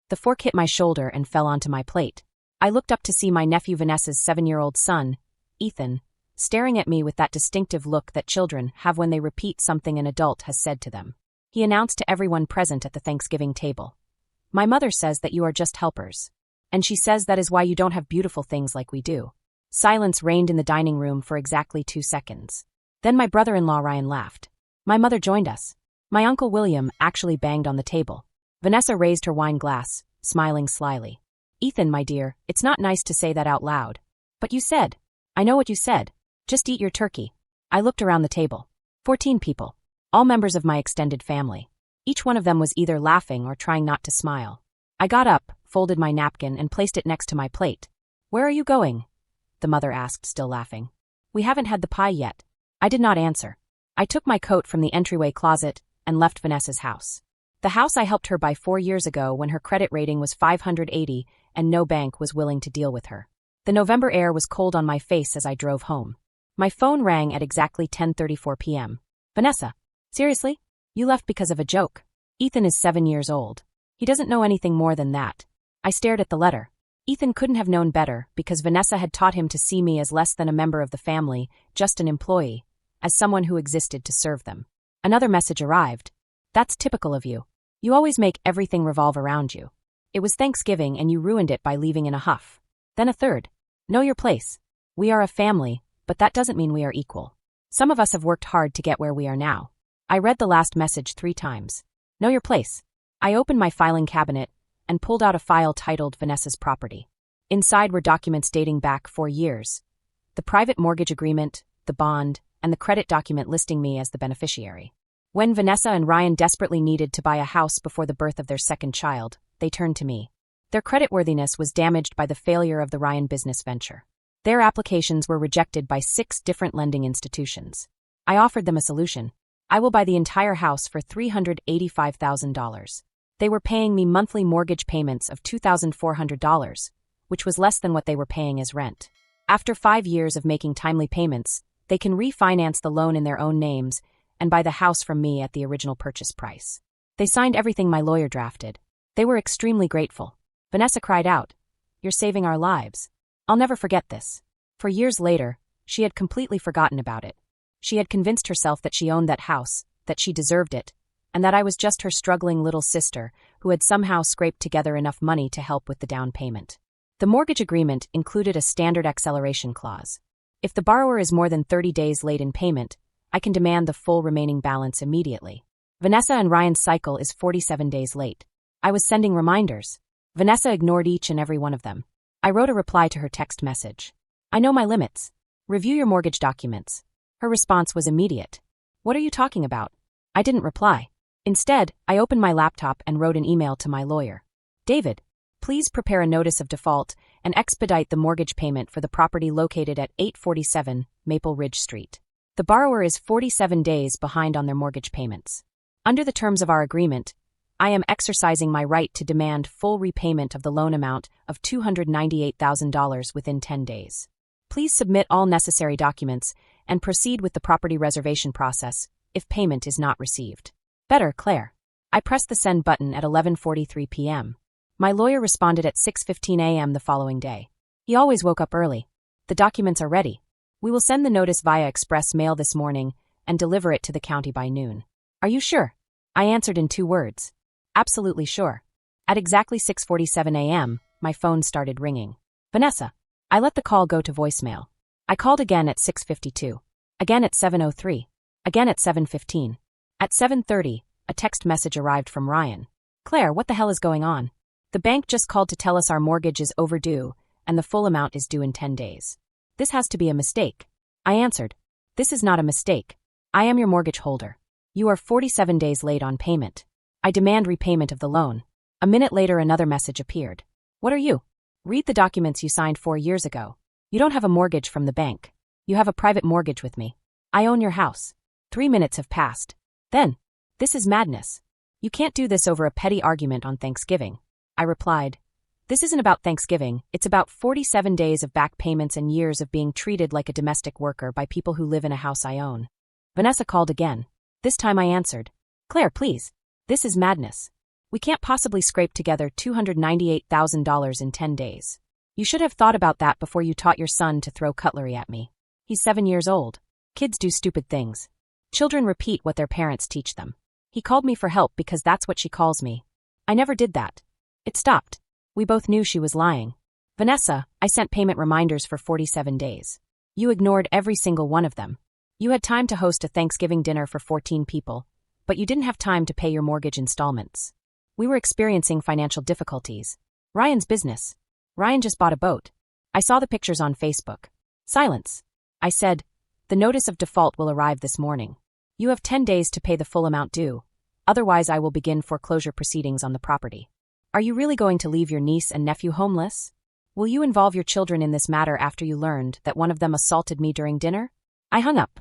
The fork hit my shoulder and fell onto my plate. I looked up to see my nephew Vanessa's 7-year-old son, Ethan, staring at me with that distinctive look that children have when they repeat something an adult has said to them. He announced to everyone present at the Thanksgiving table, "My mother says that you are just helpers. And she says that is why you don't have beautiful things like we do." Silence reigned in the dining room for exactly 2 seconds. Then my brother-in-law Ryan laughed. My mother joined us. My Uncle William actually banged on the table. Vanessa raised her wine glass, smiling slyly. "Ethan, my dear, it's not nice to say that out loud. But you said." "I know what you said. Just eat your turkey." I looked around the table. 14 people. All members of my extended family. Each one of them was either laughing or trying not to smile. I got up, folded my napkin, and placed it next to my plate. "Where are you going?" the mother asked, still laughing. "We haven't had the pie yet." I did not answer. I took my coat from the entryway closet and left Vanessa's house. The house I helped her buy 4 years ago when her credit rating was 580 and no bank was willing to deal with her. The November air was cold on my face as I drove home. My phone rang at exactly 10:34 p.m. "Vanessa, seriously? You left because of a joke?" "Ethan is 7 years old. He doesn't know anything more than that." I stared at the letter. Ethan couldn't have known better because Vanessa had taught him to see me as less than a member of the family, just an employee, as someone who existed to serve them. Another message arrived. "That's typical of you. You always make everything revolve around you. It was Thanksgiving and you ruined it by leaving in a huff." Then a third. "Know your place. We are a family, but that doesn't mean we are equal. Some of us have worked hard to get where we are now." I read the last message 3 times. "Know your place." I opened my filing cabinet and pulled out a file titled Vanessa's Property. Inside were documents dating back 4 years. The private mortgage agreement, the bond, and the credit document listing me as the beneficiary. When Vanessa and Ryan desperately needed to buy a house before the birth of their second child, they turned to me. Their creditworthiness was damaged by the failure of the Ryan business venture. Their applications were rejected by 6 different lending institutions. I offered them a solution. "I will buy the entire house for $385,000. They were paying me monthly mortgage payments of $2,400, which was less than what they were paying as rent. After 5 years of making timely payments, they can refinance the loan in their own names and buy the house from me at the original purchase price." They signed everything my lawyer drafted. They were extremely grateful. Vanessa cried out, "You're saving our lives." I'll never forget this. For years later, she had completely forgotten about it. She had convinced herself that she owned that house, that she deserved it, and that I was just her struggling little sister who had somehow scraped together enough money to help with the down payment. The mortgage agreement included a standard acceleration clause. If the borrower is more than 30 days late in payment, I can demand the full remaining balance immediately. Vanessa and Ryan's cycle is 47 days late. I was sending reminders. Vanessa ignored each and every one of them. I wrote a reply to her text message. "I know my limits. Review your mortgage documents." Her response was immediate. "What are you talking about?" I didn't reply. Instead, I opened my laptop and wrote an email to my lawyer. "David, please prepare a notice of default and expedite the mortgage payment for the property located at 847 Maple Ridge Street. The borrower is 47 days behind on their mortgage payments. Under the terms of our agreement, I am exercising my right to demand full repayment of the loan amount of $298,000 within 10 days. Please submit all necessary documents and proceed with the property reservation process if payment is not received. Better, Claire." I pressed the send button at 11:43 p.m. My lawyer responded at 6:15 a.m. the following day. He always woke up early. "The documents are ready. We will send the notice via express mail this morning and deliver it to the county by noon." "Are you sure?" I answered in 2 words. "Absolutely sure." At exactly 6:47 a.m., my phone started ringing. "Vanessa." I let the call go to voicemail. I called again at 6:52. Again at 7:03. Again at 7:15. At 7:30, a text message arrived from Ryan. "Claire, what the hell is going on? The bank just called to tell us our mortgage is overdue and the full amount is due in 10 days. This has to be a mistake." I answered, "This is not a mistake. I am your mortgage holder. You are 47 days late on payment. I demand repayment of the loan." A minute later, another message appeared. "What are you? Read the documents you signed 4 years ago. You don't have a mortgage from the bank. You have a private mortgage with me. I own your house." 3 minutes have passed. Then, "This is madness. You can't do this over a petty argument on Thanksgiving." I replied, "This isn't about Thanksgiving, it's about 47 days of back payments and years of being treated like a domestic worker by people who live in a house I own." Vanessa called again. This time I answered, "Claire, please. This is madness. We can't possibly scrape together $298,000 in 10 days. You should have thought about that before you taught your son to throw cutlery at me. He's 7 years old. Kids do stupid things. Children repeat what their parents teach them. He called me for help because that's what she calls me. I never did that. It stopped. We both knew she was lying. Vanessa, I sent payment reminders for 47 days. You ignored every single one of them. You had time to host a Thanksgiving dinner for 14 people, but you didn't have time to pay your mortgage installments. We were experiencing financial difficulties. Ryan's business. Ryan just bought a boat. I saw the pictures on Facebook. Silence. I said, the notice of default will arrive this morning. You have 10 days to pay the full amount due. Otherwise, I will begin foreclosure proceedings on the property. Are you really going to leave your niece and nephew homeless? Will you involve your children in this matter after you learned that one of them assaulted me during dinner? I hung up.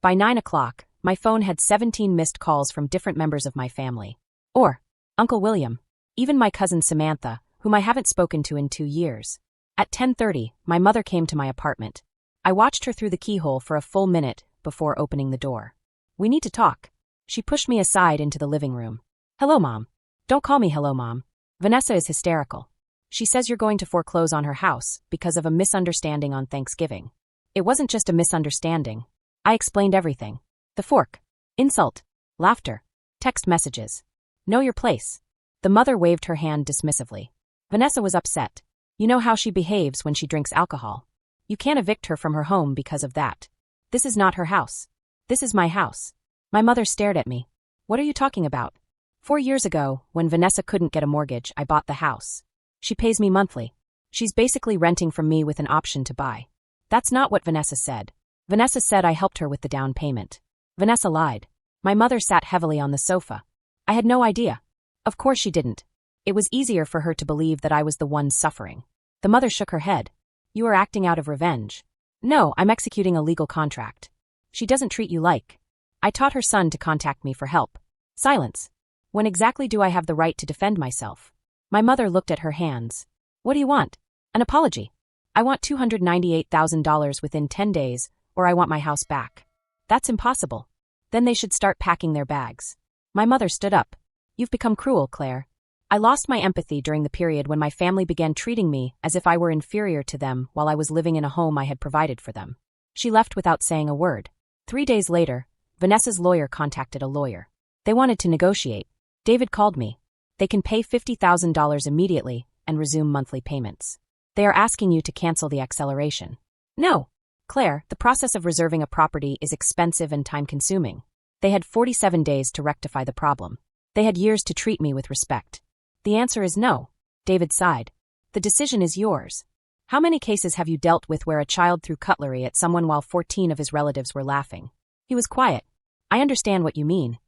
By 9 o'clock, my phone had 17 missed calls from different members of my family. Or Uncle William. Even my cousin Samantha, whom I haven't spoken to in 2 years. At 10:30, my mother came to my apartment. I watched her through the keyhole for a full minute before opening the door. We need to talk. She pushed me aside into the living room. Hello, Mom. Don't call me hello, Mom. Vanessa is hysterical. She says you're going to foreclose on her house because of a misunderstanding on Thanksgiving. It wasn't just a misunderstanding. I explained everything. The fork. Insult. Laughter. Text messages. Know your place. The mother waved her hand dismissively. Vanessa was upset. You know how she behaves when she drinks alcohol. You can't evict her from her home because of that. This is not her house. This is my house. My mother stared at me. What are you talking about? 4 years ago, when Vanessa couldn't get a mortgage, I bought the house. She pays me monthly. She's basically renting from me with an option to buy. That's not what Vanessa said. Vanessa said I helped her with the down payment. Vanessa lied. My mother sat heavily on the sofa. I had no idea. Of course she didn't. It was easier for her to believe that I was the one suffering. The mother shook her head. You are acting out of revenge. No, I'm executing a legal contract. She doesn't treat you like. I taught her son to contact me for help. Silence. When exactly do I have the right to defend myself? My mother looked at her hands. What do you want? An apology. I want $298,000 within 10 days, or I want my house back. That's impossible. Then they should start packing their bags. My mother stood up. You've become cruel, Claire. I lost my empathy during the period when my family began treating me as if I were inferior to them while I was living in a home I had provided for them. She left without saying a word. 3 days later, Vanessa's lawyer contacted a lawyer. They wanted to negotiate. David called me. They can pay $50,000 immediately and resume monthly payments. They are asking you to cancel the acceleration. No. Claire, the process of reserving a property is expensive and time-consuming. They had 47 days to rectify the problem. They had years to treat me with respect. The answer is no. David sighed. The decision is yours. How many cases have you dealt with where a child threw cutlery at someone while 14 of his relatives were laughing? He was quiet. I understand what you mean.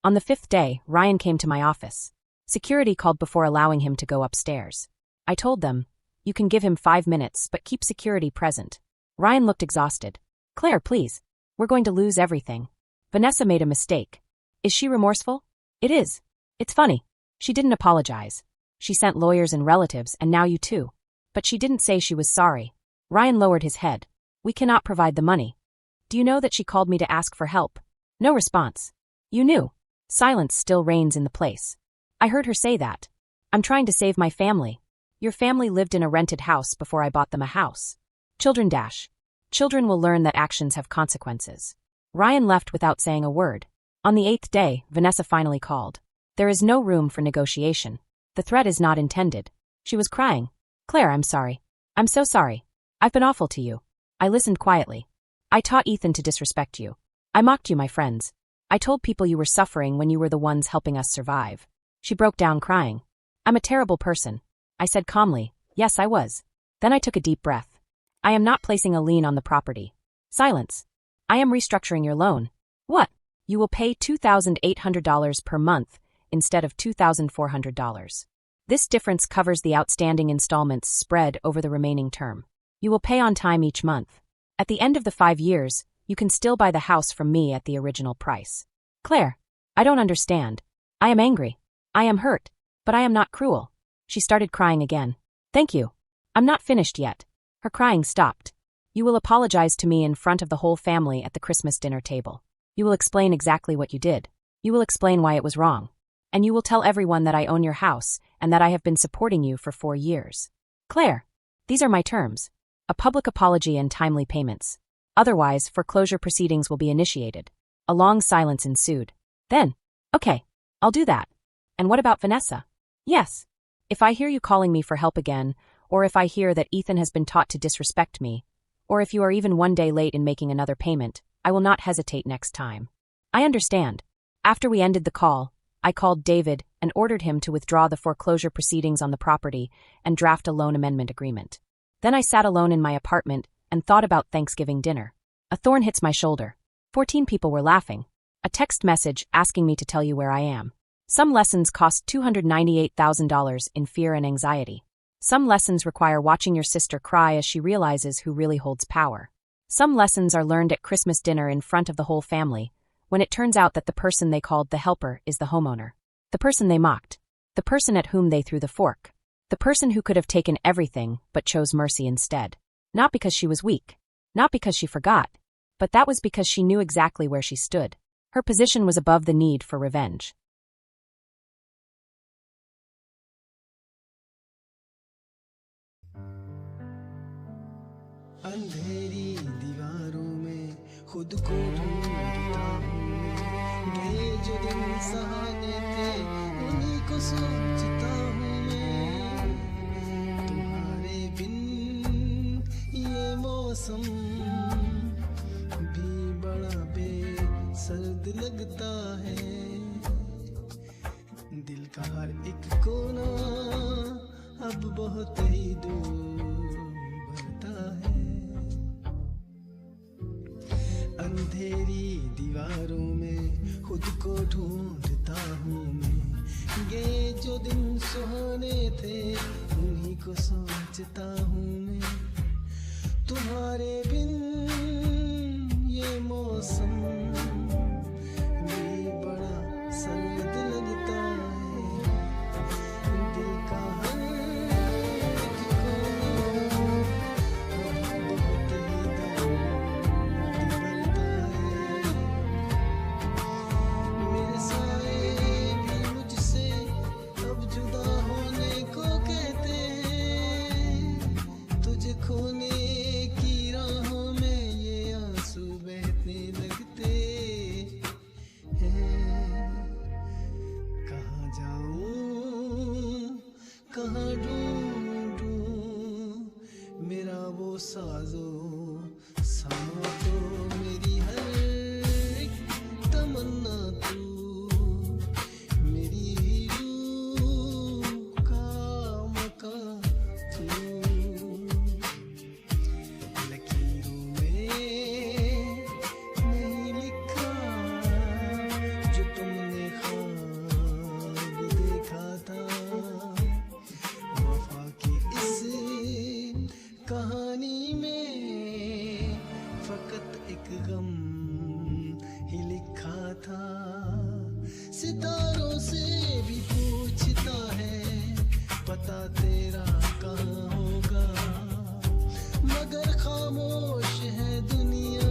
On the 5th day, Ryan came to my office. Security called before allowing him to go upstairs. I told them, you can give him 5 minutes, but keep security present. Ryan looked exhausted. Claire, please. We're going to lose everything. Vanessa made a mistake. Is she remorseful? It is. It's funny. She didn't apologize. She sent lawyers and relatives, and now you too. But she didn't say she was sorry. Ryan lowered his head. We cannot provide the money. Do you know that she called me to ask for help? No response. You knew. Silence still reigns in the place. I heard her say that. I'm trying to save my family. Your family lived in a rented house before I bought them a house. Children dash. Children will learn that actions have consequences. Ryan left without saying a word. On the 8th day, Vanessa finally called. There is no room for negotiation. The threat is not intended. She was crying. Claire, I'm sorry. I'm so sorry. I've been awful to you. I listened quietly. I taught Ethan to disrespect you. I mocked you, my friends. I told people you were suffering when you were the ones helping us survive. She broke down crying. I'm a terrible person. I said calmly, yes, I was. Then I took a deep breath. I am not placing a lien on the property. Silence. I am restructuring your loan. What? You will pay $2,800 per month instead of $2,400. This difference covers the outstanding installments spread over the remaining term. You will pay on time each month. At the end of the 5 years, you can still buy the house from me at the original price. Claire, I don't understand. I am angry. I am hurt. But I am not cruel. She started crying again. Thank you. I'm not finished yet. Her crying stopped. You will apologize to me in front of the whole family at the Christmas dinner table. You will explain exactly what you did. You will explain why it was wrong. And you will tell everyone that I own your house and that I have been supporting you for 4 years. Claire, these are my terms. A public apology and timely payments. Otherwise, foreclosure proceedings will be initiated. A long silence ensued. Then, okay, I'll do that. And what about Vanessa? Yes. If I hear you calling me for help again, or if I hear that Ethan has been taught to disrespect me, or if you are even one day late in making another payment, I will not hesitate next time. I understand. After we ended the call, I called David and ordered him to withdraw the foreclosure proceedings on the property and draft a loan amendment agreement. Then I sat alone in my apartment and thought about Thanksgiving dinner. A thorn hits my shoulder. 14 people were laughing. A text message asking me to tell you where I am. Some lessons cost $298,000 in fear and anxiety. Some lessons require watching your sister cry as she realizes who really holds power. Some lessons are learned at Christmas dinner in front of the whole family, when it turns out that the person they called the helper is the homeowner. The person they mocked. The person at whom they threw the fork. The person who could have taken everything but chose mercy instead. Not because she was weak. Not because she forgot. But that was because she knew exactly where she stood. Her position was above the need for revenge. अंधेरी दीवारों में खुद को ढूंढता हूँ मैं। ये जो दिन सहाने थे उन्हीं को सोचता हूँ मैं। तुम्हारे बिन ये मौसम भी बड़ा बेसर्द लगता है। दिल का हर एक कोना अब बहुत ही दूर बढ़ता है। अंधेरी दीवारों में खुद को ढूंढता हूँ मैं। ये जो दिन सुहाने थे उन्हीं को सोचता हूँ मैं। तुम्हारे बिन ये मौसम भी बड़ा सर्द लगता है। दिल का हर एक कोना बहुत ही दर्द भरता है। मेरे साए भी मुझसे अब जुदा होने को कहते हैं। तुझे खोने की राहों में ये आंसू बहने लगते हैं। कहाँ जाऊं कहाँ ढूंढूं मेरा वो साजो सामा तो मेरी हर एक तमन्ना तू मेरी रूह का मका तू। लकीरों में नहीं लिखा जो तुमने ख्वाब देखा था। वफा की इस कहानी में फकत एक गम ही लिखा था। सितारों से भी पूछता है पता तेरा कहाँ होगा, मगर खामोश है दुनिया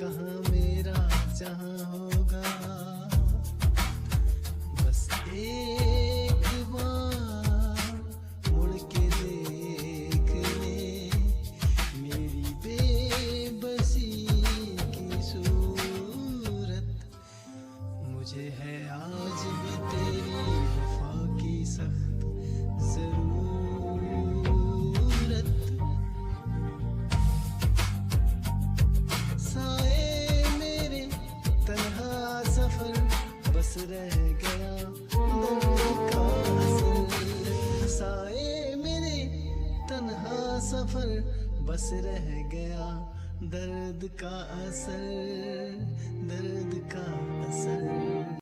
कहाँ मेरा जहाँ होगा। बस एक बार मुड़ के देख ले मेरी बेबसी की सूरत। मुझे है आज भी तेरी वफा की सख्त जरूरत। साए मेरे तन्हा सफर बस रह गया दर्द का असर। साए मेरे तन्हा सफर बस रह गया दर्द का असर, दर्द का असर।